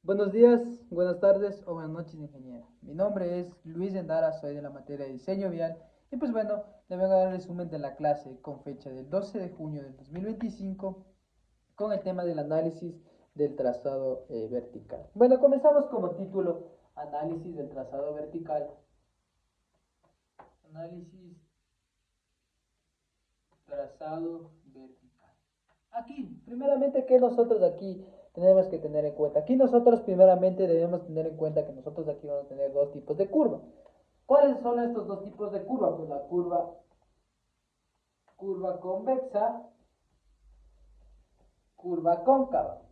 Buenos días, buenas tardes o buenas noches, ingeniera. Mi nombre es Luis Endara, soy de la materia de diseño vial y pues bueno, le vengo a dar el resumen de la clase con fecha del 12 de junio del 2025 con el tema del análisis del trazado vertical. Bueno, comenzamos como título, análisis del trazado vertical. Análisis trazado vertical. Aquí, primeramente, ¿qué nosotros aquí tenemos que tener en cuenta? Aquí nosotros primeramente debemos tener en cuenta que nosotros aquí vamos a tener dos tipos de curva. ¿Cuáles son estos dos tipos de curva? Pues la curva convexa, curva cóncava.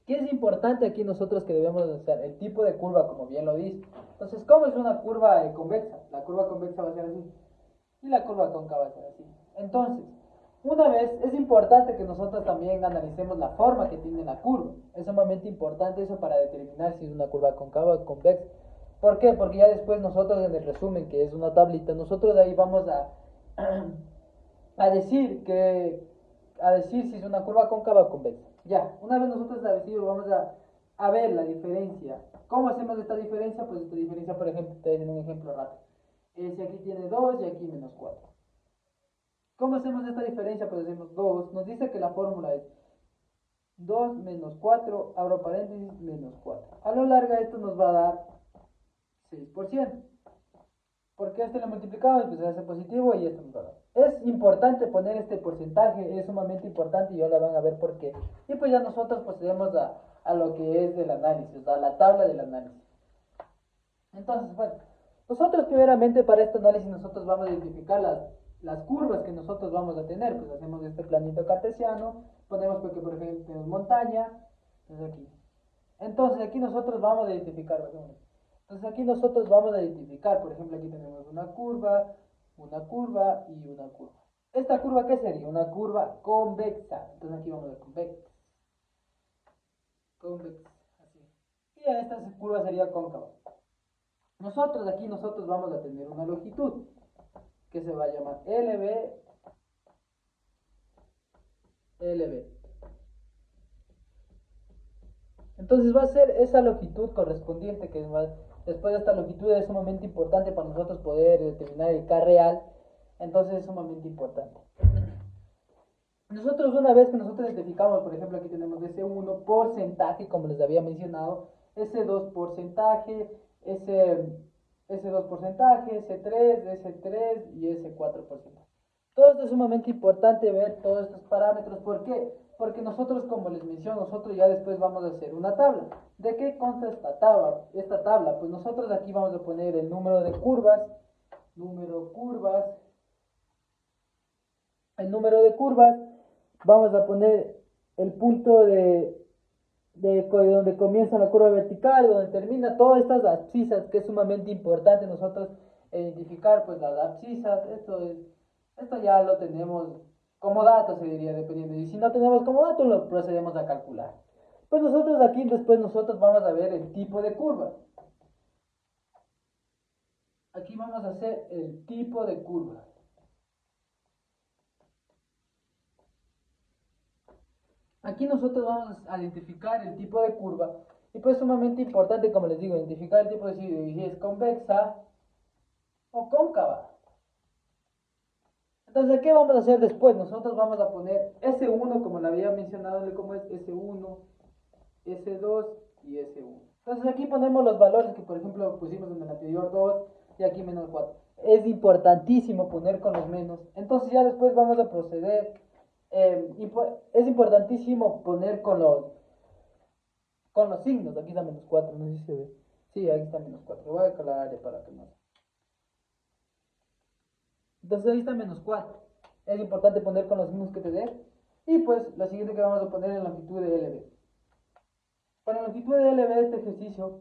¿Qué es importante aquí nosotros que debemos hacer? El tipo de curva, como bien lo dice. Entonces, ¿cómo es una curva convexa? La curva convexa va a ser así y la curva cóncava va a ser así. Entonces, una vez es importante que nosotros también analicemos la forma que tiene la curva. Es sumamente importante eso para determinar si es una curva cóncava o convexa. ¿Por qué? Porque ya después nosotros en el resumen, que es una tablita, nosotros ahí vamos a decir a decir si es una curva cóncava o convexa. Ya, una vez nosotros establecido, vamos a ver la diferencia. ¿Cómo hacemos esta diferencia? Pues esta diferencia, por ejemplo, ustedes en un ejemplo rápido. Si aquí tiene 2 y aquí menos 4. ¿Cómo hacemos esta diferencia? Pues hacemos 2. Nos dice que la fórmula es 2 menos 4, abro paréntesis, menos 4. A lo largo esto nos va a dar 6%. Porque este lo multiplicamos, pues se hace positivo y esto nos va a dar. Es importante poner este porcentaje, es sumamente importante y ya la van a ver por qué. Y pues ya nosotros procedemos a lo que es del análisis, a la tabla del análisis. Entonces, bueno, nosotros primeramente para este análisis nosotros vamos a identificar las curvas que nosotros vamos a tener. Pues hacemos este planito cartesiano, ponemos porque por ejemplo tenemos montaña, entonces aquí. Entonces aquí nosotros vamos a identificar, entonces aquí nosotros vamos a identificar, por ejemplo aquí tenemos una curva y una curva. ¿Esta curva qué sería? Una curva convexa. Entonces aquí vamos a ver convex, así. Y esta curva sería cóncava. Nosotros vamos a tener una longitud que se va a llamar LB. Entonces va a ser esa longitud correspondiente que después de esta longitud es sumamente importante para nosotros poder determinar el K real. Entonces es sumamente importante. Nosotros una vez que nosotros identificamos, por ejemplo aquí tenemos S1 porcentaje, como les había mencionado, S2 porcentaje, S2 porcentaje, S3, S3 y S4 porcentaje. Todo esto es sumamente importante ver todos estos parámetros. ¿Por qué? Porque nosotros, como les menciono, nosotros ya después vamos a hacer una tabla. ¿De qué consta esta tabla? Pues nosotros aquí vamos a poner el número de curvas, el número de curvas, vamos a poner el punto de donde comienza la curva vertical, donde termina todas estas abscisas, que es sumamente importante nosotros identificar pues las abscisas. Esto ya lo tenemos como dato, se diría, dependiendo. Y si no tenemos como dato, lo procedemos a calcular. Pues nosotros aquí después nosotros vamos a ver el tipo de curva. Aquí vamos a hacer el tipo de curva. Aquí nosotros vamos a identificar el tipo de curva y pues es sumamente importante, como les digo, identificar el tipo de si es convexa o cóncava. Entonces, ¿qué vamos a hacer después? Nosotros vamos a poner S1, como lo había mencionado, como es S1, S2 y S1. Entonces aquí ponemos los valores que por ejemplo pusimos en el anterior 2 y aquí menos 4. Es importantísimo poner con los menos. Entonces ya después vamos a proceder. Es importantísimo poner con los signos. Aquí está menos 4, no sé si se ve. Sí, aquí está menos 4. Voy a aclarar para que no. Entonces ahí está menos 4. Es importante poner con los signos que te dé. Y pues lo siguiente que vamos a poner es la longitud de LB. Para la longitud de LB este ejercicio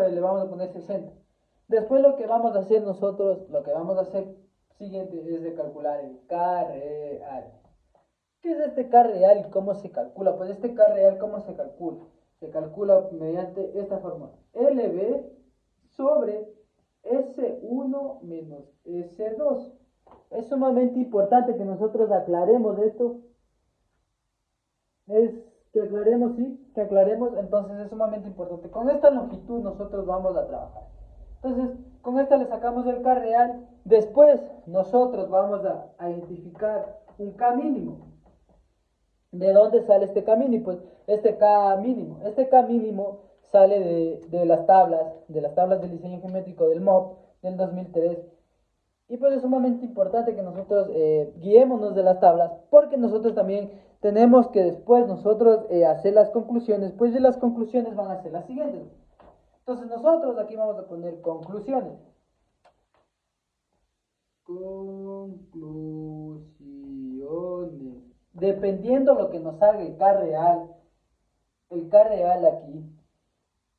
le vamos a poner 60. Después lo que vamos a hacer nosotros, lo que vamos a hacer siguiente es de calcular el K real. ¿Qué es este K real y cómo se calcula? Pues este K real, ¿cómo se calcula? Se calcula mediante esta fórmula. LB sobre S1 menos S2. Es sumamente importante que nosotros aclaremos esto Es que aclaremos, sí, que aclaremos, entonces es sumamente importante. Con esta longitud nosotros vamos a trabajar. Entonces, con esta le sacamos el K real. Después, nosotros vamos a identificar un K mínimo. ¿De dónde sale este K mínimo? Pues este K mínimo sale de las tablas del diseño geométrico del MOP del 2003. Y pues es sumamente importante que nosotros guiémonos de las tablas, porque nosotros también tenemos que después nosotros hacer las conclusiones, pues de las conclusiones van a ser las siguientes. Entonces nosotros aquí vamos a poner conclusiones. Conclusiones. Dependiendo lo que nos salga el K real aquí.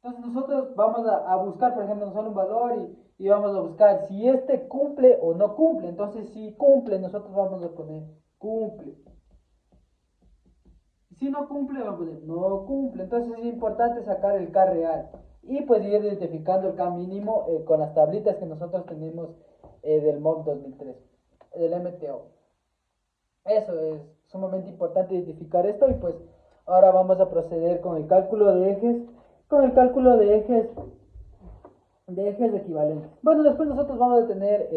Entonces nosotros vamos a buscar, por ejemplo, nos sale un valor y vamos a buscar si este cumple o no cumple. Entonces si cumple, nosotros vamos a poner cumple. Si no cumple, vamos a poner no cumple. Entonces es importante sacar el K real. Y pues ir identificando el K mínimo con las tablitas que nosotros tenemos del MOB 2003, del MTO. Eso es sumamente importante identificar esto y pues ahora vamos a proceder con el cálculo de ejes, de ejes equivalentes. Bueno, después nosotros vamos a tener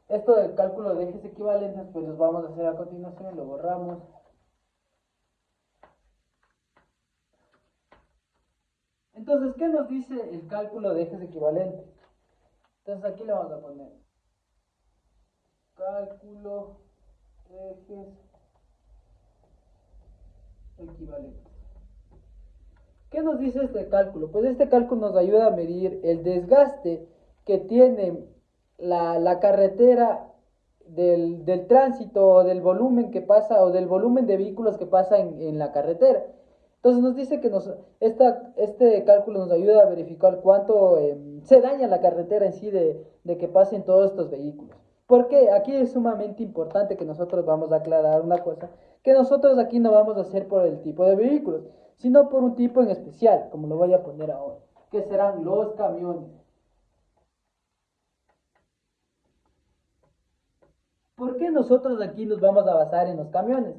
esto del cálculo de ejes equivalentes, pues los vamos a hacer a continuación, lo borramos. Entonces, ¿qué nos dice el cálculo de ejes equivalentes? Entonces aquí le vamos a poner cálculo de ejes equivalentes. ¿Qué nos dice este cálculo? Pues este cálculo nos ayuda a medir el desgaste que tiene la carretera del tránsito o del volumen que pasa o del volumen de vehículos que pasa en la carretera. Entonces nos dice que este cálculo nos ayuda a verificar cuánto se daña la carretera en sí de que pasen todos estos vehículos. Porque aquí es sumamente importante que nosotros vamos a aclarar una cosa, que nosotros aquí no vamos a hacer por el tipo de vehículos, sino por un tipo en especial, como lo voy a poner ahora, que serán los camiones. ¿Por qué nosotros aquí nos vamos a basar en los camiones?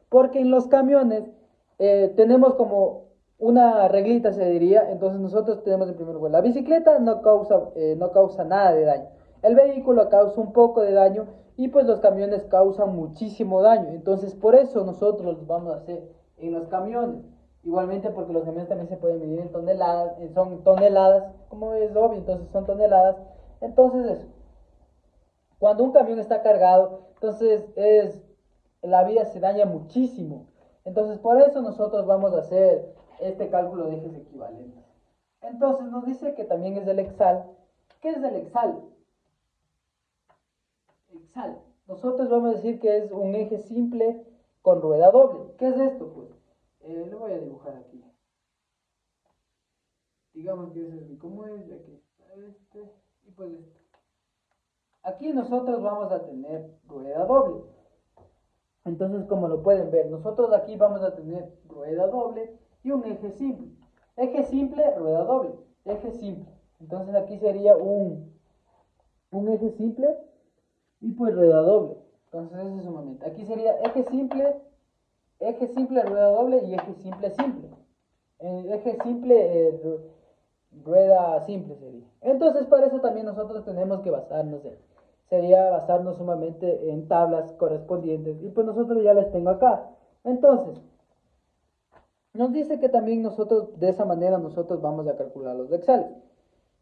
Porque en los camiones tenemos como una reglita, se diría. Entonces nosotros tenemos en primer lugar, la bicicleta no causa nada de daño. El vehículo causa un poco de daño y pues los camiones causan muchísimo daño. Entonces por eso nosotros los vamos a hacer en los camiones. Igualmente porque los camiones también se pueden medir en toneladas, son toneladas, como es obvio, entonces son toneladas. Entonces eso. Cuando un camión está cargado, entonces la vía se daña muchísimo. Entonces por eso nosotros vamos a hacer este cálculo de ejes equivalentes. Entonces nos dice que también es el Exal. ¿Qué es el Exal? Exal. Nosotros vamos a decir que es un eje simple con rueda doble. ¿Qué es esto? Pues lo voy a dibujar aquí. Digamos que ese es mi cómo es, aquí está este y pues este. Aquí nosotros vamos a tener rueda doble. Entonces, como lo pueden ver, nosotros aquí vamos a tener rueda doble y un eje simple. Eje simple, rueda doble. Eje simple. Entonces aquí sería un eje simple y pues rueda doble. Entonces ese es un momento. Aquí sería eje simple, rueda doble y eje simple, simple. Eje simple, rueda simple sería. Entonces para eso también nosotros tenemos que basarnos sería basarnos sumamente en tablas correspondientes y pues nosotros ya les tengo acá. Entonces nos dice que también nosotros de esa manera nosotros vamos a calcular los dexales,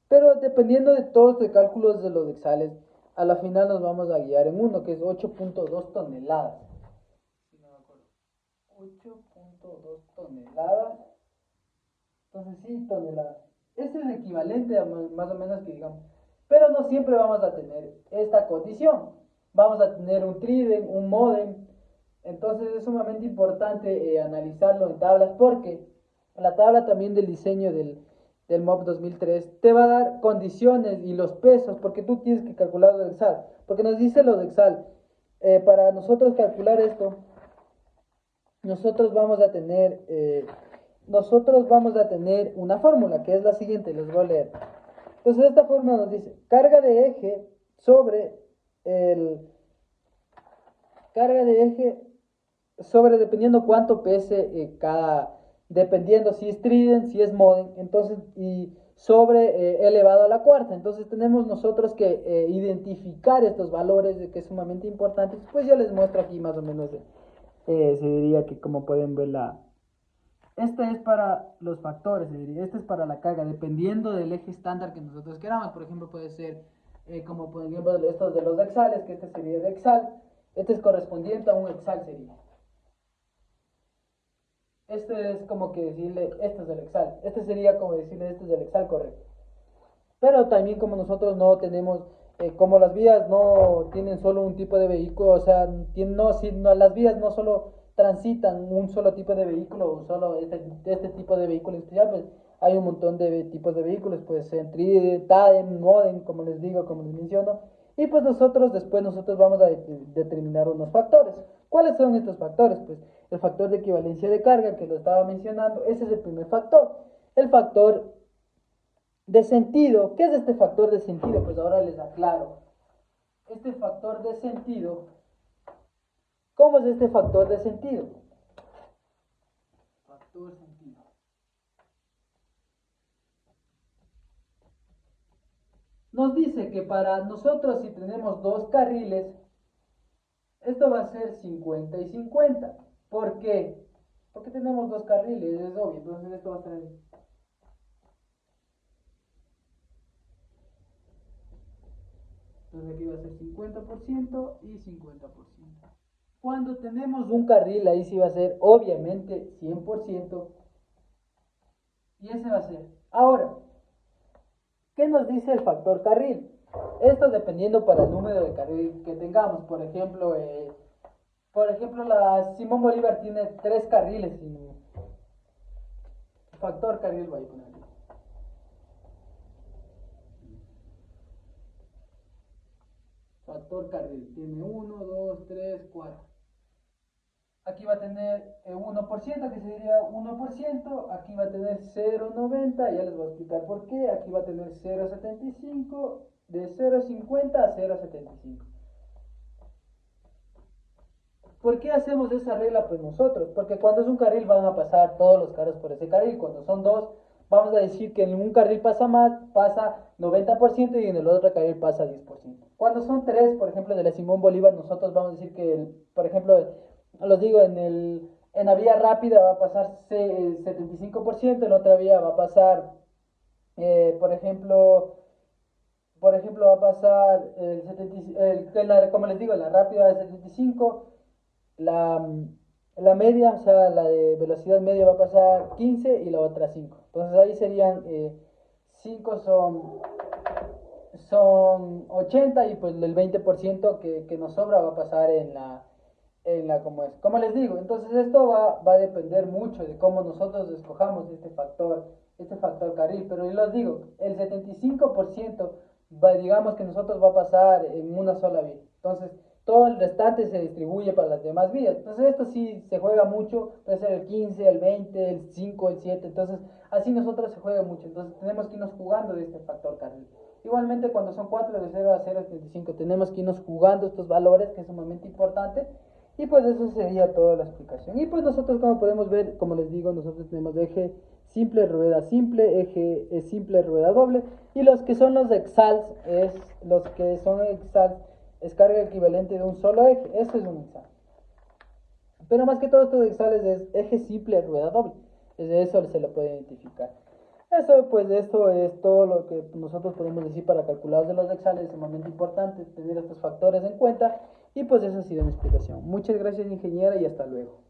pero dependiendo de todos los cálculos de los dexales, a la final nos vamos a guiar en uno que es 8.2 toneladas. 8.2 toneladas. Entonces sí, toneladas. Este es el equivalente a más o menos que digamos. Pero no siempre vamos a tener esta condición. Vamos a tener un trident, un modem. Entonces es sumamente importante analizarlo en tablas porque la tabla también del diseño del MOP 2003 te va a dar condiciones y los pesos porque tú tienes que calcular los Excel. Porque nos dice los Excel. Para nosotros calcular esto, nosotros vamos a tener una fórmula que es la siguiente, les voy a leer. Entonces esta fórmula nos dice carga de eje sobre el carga de eje sobre dependiendo cuánto pese dependiendo si es trident, si es modem, entonces, y sobre elevado a la cuarta. Entonces tenemos nosotros que identificar estos valores, de que es sumamente importante. Pues yo les muestro aquí más o menos, se diría que como pueden ver este es para los factores, se diría, este es para la carga, dependiendo del eje estándar que nosotros queramos. Por ejemplo, puede ser como por ejemplo estos de los hexales, que este sería de hexal, este es correspondiente a un hexal sería. Este es como que decirle, este es el hexal. Este sería como decirle, este es el hexal correcto. Pero también como nosotros no tenemos, como las vías no tienen solo un tipo de vehículo, o sea, las vías no solo transitan un solo tipo de vehículo o solo este tipo de vehículo especial, pues hay un montón de tipos de vehículos, puede ser TADEM, MODEM, como les digo, como les menciono, y pues nosotros vamos a determinar unos factores. ¿Cuáles son estos factores? Pues el factor de equivalencia de carga, que lo estaba mencionando, ese es el primer factor. El factor de sentido. ¿Qué es este factor de sentido? Pues ahora les aclaro. Este factor de sentido, ¿cómo es este factor de sentido? Factor sentido. Nos dice que para nosotros, si tenemos dos carriles, esto va a ser 50 y 50. ¿Por qué? Porque tenemos dos carriles, es obvio. Entonces esto va a ser... Entonces aquí va a ser 50% y 50%. Cuando tenemos un carril, ahí sí va a ser obviamente 100%. Y ese va a ser. Ahora, ¿qué nos dice el factor carril? Esto dependiendo para el número de carril que tengamos. Por ejemplo, la Simón Bolívar tiene 3 carriles. Factor carril voy a poner. Factor carril. Tiene 1, 2, 3, 4. Aquí va a tener 1%, que sería 1%. Aquí va a tener 0,90. Ya les voy a explicar por qué. Aquí va a tener 0,75. De 0,50 a 0,75. ¿Por qué hacemos esa regla? Pues nosotros, porque cuando es un carril van a pasar todos los carros por ese carril. Cuando son dos, vamos a decir que en un carril pasa más, pasa 90% y en el otro carril pasa 10%. Cuando son tres, por ejemplo, de la Simón Bolívar, nosotros vamos a decir que, por ejemplo, los digo, en la vía rápida va a pasar 75%, en otra vía va a pasar, por ejemplo, va a pasar como les digo, la rápida de 75, la, la media, o sea, la de velocidad media va a pasar 15 y la otra 5. Entonces ahí serían 5 son 80 y pues el 20% que nos sobra va a pasar en la como es. Como les digo, entonces esto va a depender mucho de cómo nosotros escojamos este factor carril, pero yo les digo, el 75% digamos que nosotros va a pasar en una sola vía. Entonces, todo el restante se distribuye para las demás vías. Entonces, esto sí se juega mucho, puede ser el 15, el 20, el 5, el 7. Entonces, así nosotros se juega mucho. Entonces, tenemos que irnos jugando de este factor carril. Igualmente, cuando son 4 de 0 a 0,75, tenemos que irnos jugando estos valores, que es sumamente importante. Y pues eso sería toda la explicación. Y pues nosotros, como podemos ver, como les digo, nosotros tenemos eje simple, rueda simple, eje simple, rueda doble. Y los que son los exals, es carga equivalente de un solo eje. Eso es un exal. Pero más que todo estos exales es eje simple, rueda doble. Desde eso se lo puede identificar. Esto es todo lo que nosotros podemos decir para calcular de los exales. Es sumamente importante tener estos factores en cuenta. Y pues esa ha sido mi explicación. Muchas gracias, ingeniera, y hasta luego.